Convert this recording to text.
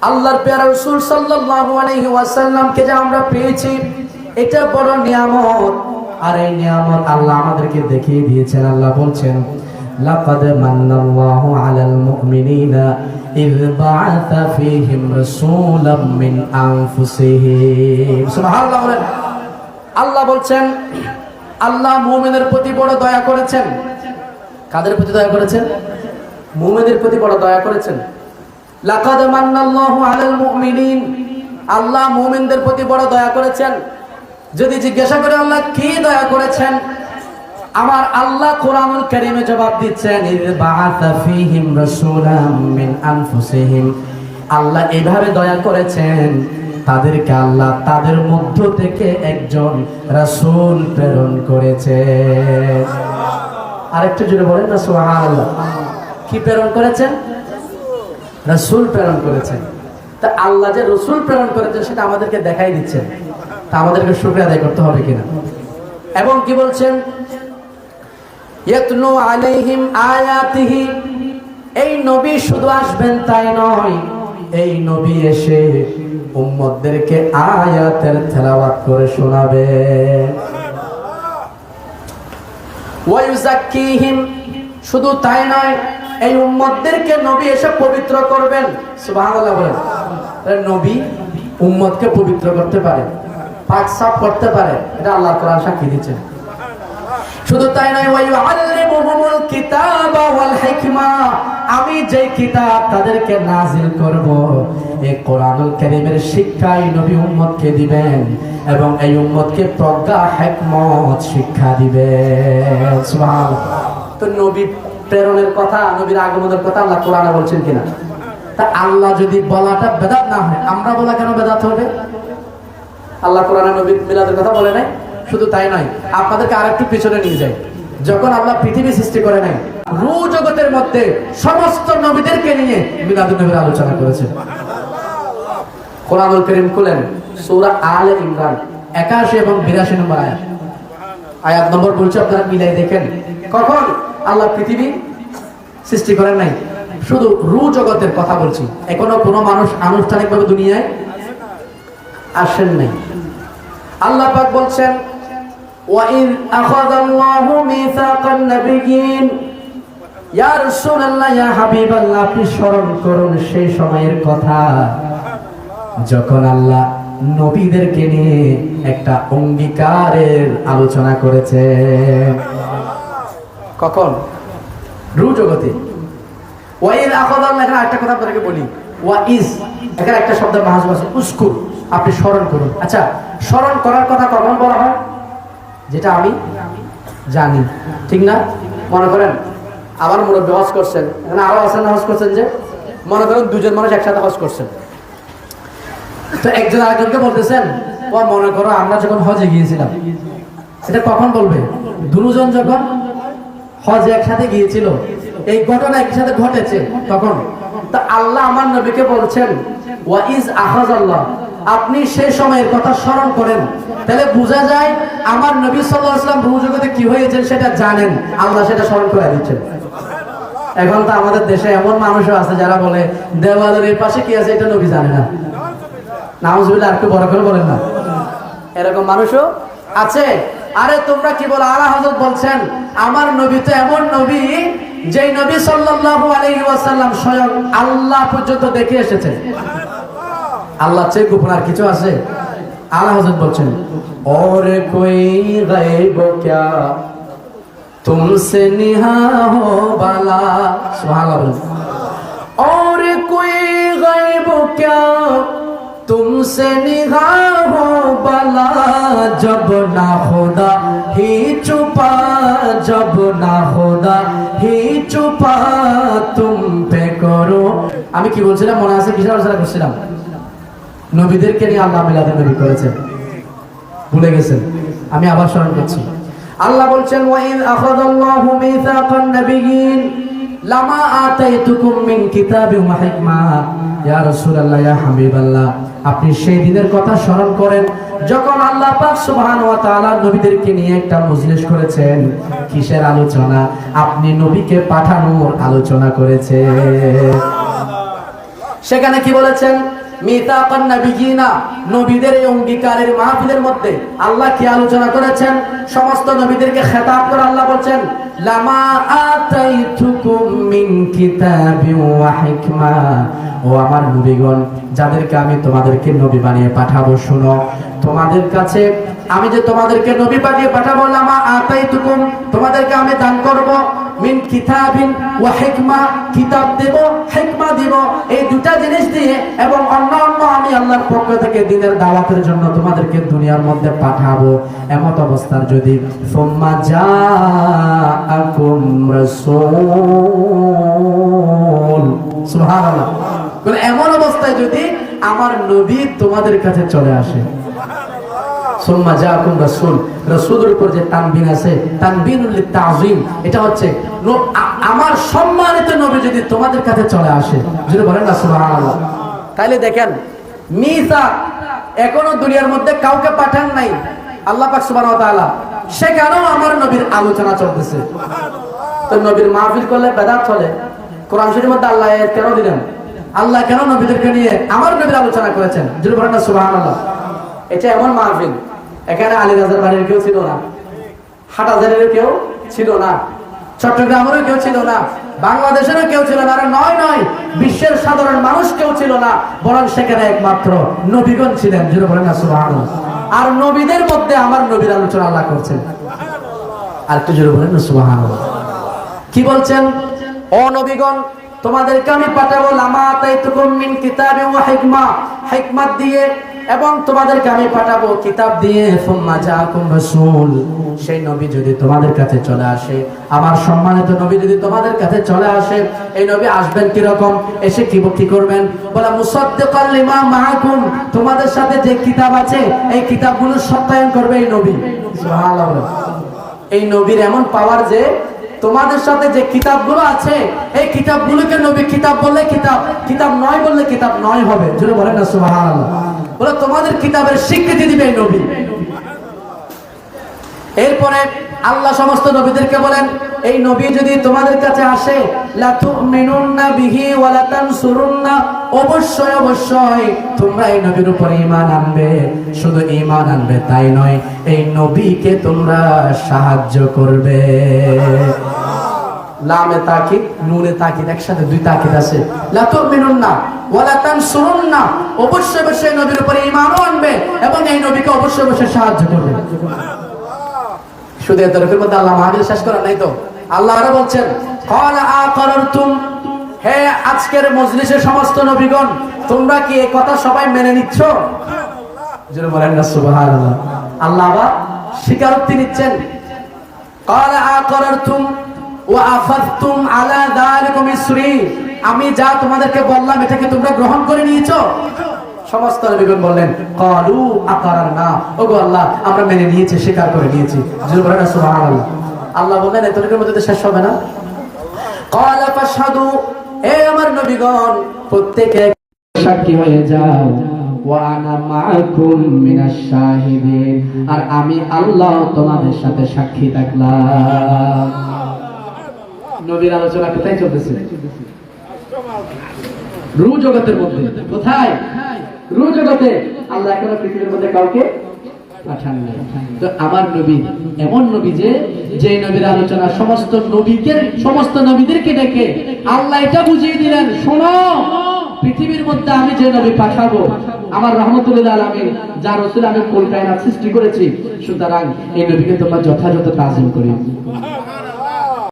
আল্লাহর প্যারা রাসূল সাল্লাল্লাহু আলাইহি ওয়াসাল্লামকে যে আমরা পেয়েছি, এটা বড় নিয়ামত। আর এই নিয়ামত আল্লাহ আমাদেরকে দেখিয়ে দিয়েছেন। আল্লাহ বলছেন, লাকাদ মান্নাল্লাহু আলাল মুমিনিনা ইয বাআসা ফীহিম রাসূলাম মিন আনফুসিহিম। সুবহানাল্লাহ বলেন। আল্লাহ বলছেন, আল্লাহ মুমিনের প্রতি বড় দয়া করেছেন। কাদের প্রতি দয়া করেছেন? মুমিনের প্রতি বড় দয়া করেছেন। লাকাদ মান্নাল্লাহু আলাল মুমিনিন, আল্লাহ মুমিনদের প্রতি বড় দয়া করেছেন। যদি জিজ্ঞাসা করে আল্লাহ কি দয়া করেছেন, আমার আল্লাহ কোরআনুল কারীমে জবাব দিচ্ছেন, ইয বাআসা ফীহিম রাসূলাম মিন আনফুসিহিম। আল্লাহ এইভাবে দয়া করেছেন, তাদেরকে আল্লাহ তাদের মধ্য থেকে একজন রাসূল প্রেরণ করেছে। আরেকটু জোরে বলেন না সুবহানাল্লাহ। কি প্রেরণ করেছেন? রাসূল প্রেরণ করেছেন। তা আল্লাহ যে রাসূল প্রেরণ করেছেন সেটা আমাদেরকে দেখাই দিচ্ছেন। তা আমাদেরকে শুকরিয়া আদায় করতে হবে কিনা। এবং কি বলছেন, ইয়াতলু আলাইহিম আয়াতিহি, এই নবী শুধু আসবেন তাই নয়, এই নবী এসে উম্মতদেরকে আয়াতের তেলাওয়াত করে শোনাবে। ওয়া ইউযাক্কিহিম, শুধু তাই নয়, এই উম্মতদেরকে নবী এসে পবিত্র করবেন। সুবহানাল্লাহ বলেন। নবী উম্মতকে পবিত্র করতে পারে, পাক সাফ করতে পারে, এটা আল্লাহর কোরআন সাক্ষী দিচ্ছে। শুধু তাই নয়, ওয়া ইউআল্লিমুহুমুল কিতাবা ওয়াল হিকমা, আমি যে কিতাব তাদেরকে নাজিল করব, এই কোরআনুল কারীমের শিক্ষাই নবী উম্মতকে দিবেন এবং এই উম্মতকে প্রজ্ঞা হিকমত শিক্ষা দিবেন। সুবহানাল্লাহ। তো নবী প্রেরণের কথা, নবীর আগমনের কথা আল্লাহ কোরআনে বলছেন কিনা। তা আল্লাহ যদি বলাটা বেদাত না হয়, আমরা বলা কেন বেদাত হবে? আল্লাহ কোরআনে নবীর মিলাদের কথা বলে নাই। শুধু তাই নয়, আপনাদেরকে আরেকটু পিছনে নিয়ে যাই। যখন আল্লাহ পৃথিবী সৃষ্টি করে নাই, রূহ জগতের মধ্যে সমস্ত নবীদেরকে নিয়ে মিলাদুন নবীর আলোচনা করেছে। কোরআনুল কারীম খুলেন, সূরা আলে ইমরান 81 এবং 82 নম্বর আয়াত। আয়াত নম্বর বলছে, আপনারা মিলাই দেখেন। কখন আল্লাহ পৃথিবী সৃষ্টি করেন নাই, শুধু রূহ জগতের কথা বলছি। এখনো কোনো মানুষ আনুষ্ঠানিকভাবে দুনিয়ায় আসেন নাই। আল্লাহ পাক বলছেন, ওয়াইয আখাযাল্লাহু মিসাকান নাবিয়্যিন, ইয়া রাসূলুল্লাহ, ইয়া হাবিবাল্লাহ, আপনি স্মরণ করুন সেই সময়ের কথা যখন আল্লাহ নবীদেরকে নিয়ে একটা অঙ্গীকারের আলোচনা করেছে। কখন? রূহ জগতে। ওয়াইয আখাযাল্লাহ, এখানে একটা কথা আপনাকে বলি, ওয়াইজ এখানে একটা শব্দ মাহযুফ আছে, উযকুর, আপনি স্মরণ করুন। আচ্ছা, স্মরণ করার কথা কখন বলা হয়? যেটা আমি জানি, ঠিক না? মনে করেন আবার মুরব্বি হজ করছেন, এখানে আরো আছেন হজ করছেন, যে মনে করেন দুজন মানুষ একসাথে হজ করছেন। তো একজন আরেকজনকে বলতেছেন, ও মনে করো আমরা যখন হজে গিয়েছিলাম। এটা কখন বলবে? দুজন যখন হজে একসাথে গিয়েছিল, এই ঘটনা একসাথে ঘটেছে তখন। তা আল্লাহ আমার নবীকে বলছেন, ওয়াইজ আখাযাল্লাহ, আপনি সেই সময়ের কথা স্মরণ করেন। তাহলে বোঝা যায় আমার নবী সাল্লাল্লাহু আলাইহি ওয়াসাল্লাম রূহ জগতে কি হয়েছে সেটা জানেন, আল্লাহ সেটা স্মরণ করে দিচ্ছেন। এখন তো আমাদের দেশে এমন মানুষও আছে যারা বলে দেওয়ালের এই পাশে কি আছে এটা নবী জানে না। নাউজুবিল্লাহ, আর একটু বড় করে বলেন না। এরকম মানুষও আছে। আরে তোমরা কি বলো? আলা হযরত বলছেন, আমার নবী তো এমন নবী, যেই নবী সাল্লাল্লাহু আলাইহি ওয়াসাল্লাম স্বয়ং আল্লাহ পর্যন্ত দেখে এসেছেন। আল্লাহ চেয়ে গোপন আর কিছু আছে? আলা হযরত বলছেন, और कोई गैब क्या तुमसे निहा हो बाला। सुभान अल्लाह। और कोई गैब क्या तुमसे निहा हो बाला, जब ना खुदा ही छुपा, जब ना खुदा ही छुपा तुम पे करो। আমি কি বলছিলাম মনে আছে? কিসের আলোচনা করছিলাম? নবীদেরকে নিয়ে আল্লাহ মিলাদুন নবী করেছেন, ভুলে গেছেন? আমি আবার স্মরণ করছি। আল্লাহ বলছেন, ওয়াইয আখাযাল্লাহু মিসাকান নাবিয়্যিন লামা আতাইতুকুম মিন কিতাবিন ওয়া হিকমা, ইয়া রাসূলুল্লাহ, ইয়া হাবিবাল্লাহ, আপনি সেই দিনের কথা স্মরণ করেন যখন আল্লাহ পাক সুবহানাহু ওয়া তাআলা নবীদেরকে নিয়ে একটা মজলিস করেছেন। কিসের আলোচনা? আপনি নবীকে পাঠানোর আলোচনা করেছেন। সেখানে কি বলেছেন? মিতাকান নাবিয়িনা, নবীদের এই অঙ্গীকারের মাহফিলের মধ্যে আল্লাহ কি আলোচনা করেছেন? সমস্ত নবীদেরকে খেতাব করে আল্লাহ বলছেন, লামা আতাইতুকুম মিন কিতাবিন ওয়া হিকমা, ও আমার নবীগণ, যাদেরকে আমি তোমাদেরকে নবী বানিয়ে পাঠাবো, শুনো, তোমাদের কাছে আমি যে তোমাদেরকে নবী বানিয়ে পাঠাবো, লামা আতাইতুকুম, তোমাদেরকে আমি দান করব, মিন কিতাবিন ওয়া হিকমা, কিতাব দেব, হিকমা দিব, এই দুটা জিনিস দিয়ে, এবং অন্যান্য আমি আল্লাহর পক্ষ থেকে দ্বীনের দাওয়াতের জন্য তোমাদেরকে দুনিয়ার মধ্যে পাঠাবো। এমত অবস্থার যদি সুম্মা জাআকুম রাসূল, সুবহানাল্লাহ, বলে এমন অবস্থায় যদি আমার নবী তোমাদের কাছে চলে আসে, সুম্মা জাআকুম রাসূল, রাসূলের উপর যে তানবিন আছে, তানবিনুল লিতাযীম, এটা হচ্ছে আমার সম্মানিত নবী যদি তোমাদের কাছে চলে আসে, যদি বলেন না সুবহানাল্লাহ। তাইলে দেখেন, মিসাক এখনো দুনিয়ার মধ্যে কাউকে পাঠান নাই আল্লাহ পাক সুবহানাহু ওয়া তাআলা, সেখানেও আমার নবীর আলোচনা চলতেছে। তো নবীর মাহফিল করলে বেদাত চলে। কোরআন শরীফের মধ্যে আল্লাহ কেন দিলেন? আল্লাহ কেন নবীদেরকে নিয়ে আমার নবীর আলোচনা করেছেন? যদি বলেন না সুবহানাল্লাহ। এটা এমন মাহফিল, এখানে আলী রাজার বাড়ির কেউ ছিল না, হাটাজারের কেউ ছিল না, চট্টগ্রামেরও কেউ ছিল না, বাংলাদেশেরও কেউ ছিল না, আর নয় বিশ্বের সাধারণ মানুষ কেউ ছিল না, বরং সেখানে একমাত্র নবীগণ ছিলেন। যদি বলেন না সুবহানাল্লাহ। আর নবীদের মধ্যে আমার নবীর আলোচনা আল্লাহ করছেন। আর একটু জোরে বলেন না সুবহানাল্লাহ। কি বলছেন? ও নবীগণ, তোমাদেরকে আমি পাঠাবো লামা আতাইতুকুম মিন কিতাবিন ওয়া হিকমা, হিকমত দিয়ে, এবং তোমাদেরকে আমি পাঠাবো কিতাব দিয়ে। সুম্মা জাআকুম রাসূল, সেই নবী যদি তোমাদের কাছে চলে আসে, আমার সম্মানিত নবী যদি তোমাদের কাছে চলে আসে, এই নবী আসবেন কি রকম? এসে কি করবেন? বলা মুসাদ্দিকাল লিমা মাআকুম, তোমাদের সাথে যে কিতাব আছে এই কিতাবগুলো সত্যায়ন করবে এই নবী। সুবহানাল্লাহ। এই নবীর এমন পাওয়ার যে তোমাদের সাথে যে কিতাবগুলো আছে এই কিতাবগুলোকে নবী কিতাব বললে কিতাব, কিতাব নয় বললে কিতাব নয় হবে। যদি বলেন না সুবহানাল্লাহ। বলে তোমাদের কিতাবের স্বীকৃতি দিবে এই নবী। এরপরে আল্লাহ সমস্ত নবীদেরকে বলেন, এই নবী যদি তোমাদের কাছে আসে, লা তুমিনুন্না বিহি ওয়া লা তানসুরুন্না, অবশ্যই তোমরা এই নবীর উপর ঈমান আনবে। শুধু ঈমান আনবে তাই নয়, এই নবীকে তোমরা সাহায্য করবে। লামে তাকিদ, নুনে তাকিদ, একসাথে দুই তাকিদ আছে। লা তুমিনুন্না ওয়া লা তানসুরুন্না, অবশ্যই নবীর উপর ঈমান আনবে এবং এই নবীকে অবশ্যই সাহায্য করবে। শুধু এতটুকুর মধ্যে আল্লাহ মাহফিল শেষ করেন নাই তো। আল্লাহ আরো বলছেন, ক্বালা আকারারতুম, হে আজকের মজলিসের সমস্ত নবীগণ, তোমরা কি এই কথা সবাই মেনে নিচ্ছ? যারা বলেন না সুবহানাল্লাহ। আল্লাহ আবার স্বীকারোক্তি নিচ্ছেন। ক্বালা আকারারতুম ওয়া আখাযতুম আলা যালিকুম ইসরি, আমি যা তোমাদেরকে বললাম এটাকে তোমরা গ্রহণ করে নিয়েছো? সমস্ত নবীগণ বললেন, ক্বালু আকারারনা, ওগো আল্লাহ আমরা মেনে নিয়েছি, স্বীকার করে নিয়েছি। যারা বলেন না সুবহানাল্লাহ। আল্লাহ বললেন এতটুকুর মধ্যে তো শেষ হবে না। ক্বালা ফাশহাদু, হে আমার নবীগণ প্রত্যেকে সাক্ষী হয়ে যাও, ওয়া আনা মাআকুম মিনাশ শাহিদিন, আর আমি আল্লাহ তোমাদের সাথে সাক্ষী থাকলাম। নবীর আলোচনা কোথায় চলতেছে? রূহ জগতের মধ্যে। কোথায়? রূহ জগতে। আল্লাহ এখনো পৃথিবীর মধ্যে কাউকে পাঠান নাই। তো আমার নবী এমন নবী যে নবীর আলোচনা সমস্ত নবীদেরকে ডেকে আল্লাহ এটা বুঝিয়ে দিলেন, শোনো, পৃথিবীর মধ্যে আমি যে নবী পাঠাবো, আমার রহমতুল আলামিন যার রাসূল আমি কুল কায়নাত সৃষ্টি করেছি, সুতরাং এই নবীকে তোমরা যথাযথ তাজিম করি।